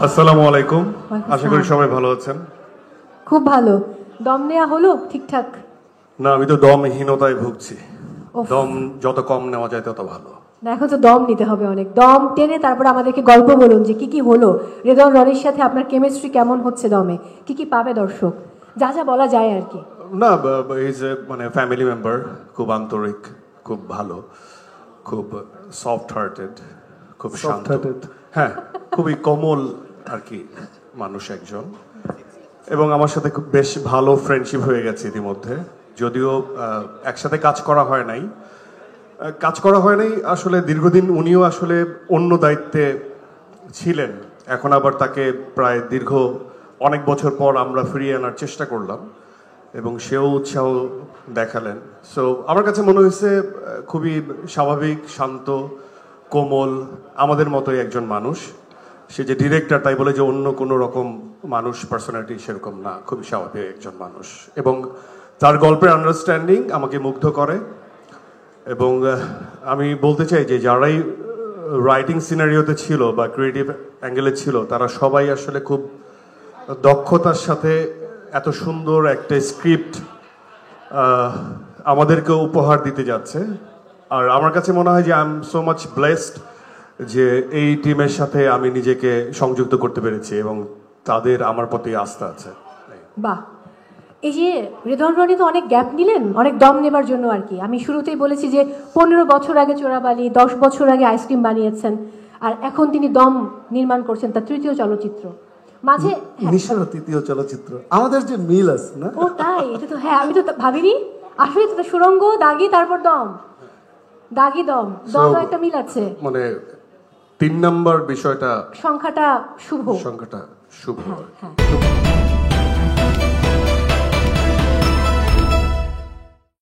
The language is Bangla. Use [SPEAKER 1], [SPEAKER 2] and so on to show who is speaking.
[SPEAKER 1] আসসালামু আলাইকুম,
[SPEAKER 2] ওয়ালাইকুম
[SPEAKER 1] আশা করি
[SPEAKER 2] আসসালাম।
[SPEAKER 1] সবাই ভালো আছেন।
[SPEAKER 2] খুব ভালো। দম নেওয়া হলো ঠিকঠাক?
[SPEAKER 1] না, আমি তো দমহীনতায় ভুগছি।
[SPEAKER 2] উফ।
[SPEAKER 1] দম যত কম নেওয়া যায় তত ভালো।
[SPEAKER 2] না, এখন তো দম নিতে হবে অনেক, দম টেনে তারপর আমাদেরকে গল্প বলুন যে কি কি হলো, রেদন রনির সাথে আপনার কেমিস্ট্রি কেমন হচ্ছে, দমে কি কি পাবে দর্শক, যা যা বলা যায় আর কি।
[SPEAKER 1] না, ইজ এ মানে ফ্যামিলি মেম্বার, খুব আন্তরিক, খুব ভালো, খুব সফট হার্টেড, খুব শান্ত। হ্যাঁ, খুবই কোমল আর কি মানুষ একজন। এবং আমার সাথে খুব বেশ ভালো ফ্রেন্ডশিপ হয়ে গেছে ইতিমধ্যে। যদিও একসাথে কাজ করা হয় নাই, আসলে দীর্ঘদিন উনিও আসলে অন্য দায়িত্বে ছিলেন। এখন আবার তাকে প্রায় দীর্ঘ অনেক বছর পর আমরা ফিরিয়ে আনার চেষ্টা করলাম এবং সেও উৎসাহ দেখালেন। সো আমার কাছে মনে হয়েছে খুবই স্বাভাবিক, শান্ত, কোমল, আমাদের মতোই একজন মানুষ। সে যে ডিরেক্টর তাই বলে যে অন্য কোনো রকম মানুষ, পার্সোনালিটি সেরকম না, খুবই স্বাভাবিক একজন মানুষ। এবং তার গল্পের আন্ডারস্ট্যান্ডিং আমাকে মুগ্ধ করে। এবং আমি বলতে চাই যে যারাই রাইটিং সিনারিওতে ছিল বা ক্রিয়েটিভ অ্যাঙ্গেলে ছিল, তারা সবাই আসলে খুব দক্ষতার সাথে এত সুন্দর একটা স্ক্রিপ্ট আমাদেরকে উপহার দিতে যাচ্ছে। আর আমার কাছে মনে হয় যে I am so much blessed যে এই টিমের সাথে আমি নিজেকে সংযুক্ত করতে পেরেছি এবং তাদের আমার প্রতি আস্থা আছে।
[SPEAKER 2] বাহ। এই যে রেদন রনি তো অনেক গ্যাপ নিলেন অনেক দম নেবার জন্য আর কি। আমি শুরুতেই বলেছি যে 15 বছর আগে চোরাবালি, 10 বছর আগে আইসক্রিম বানিয়েছেন, আর এখন তিনি দম নির্মাণ করছেন তার তৃতীয় চলচ্চিত্র। মাঝে
[SPEAKER 3] নিশার তৃতীয় চলচ্চিত্র, আমাদের যে মিল আছে না?
[SPEAKER 2] ও তাই, এটা তো হ্যাঁ, আমি তো ভাবিনি আসলে। তো সুরঙ্গ, দাগি, তারপর দম, দাগি দম, দম একটা মিল আছে।
[SPEAKER 1] মানে 3 নাম্বার বিষয়টা,
[SPEAKER 2] সংখ্যাটা শুভ।
[SPEAKER 1] সংখ্যাটা শুভ।
[SPEAKER 2] হ্যাঁ, হ্যাঁ।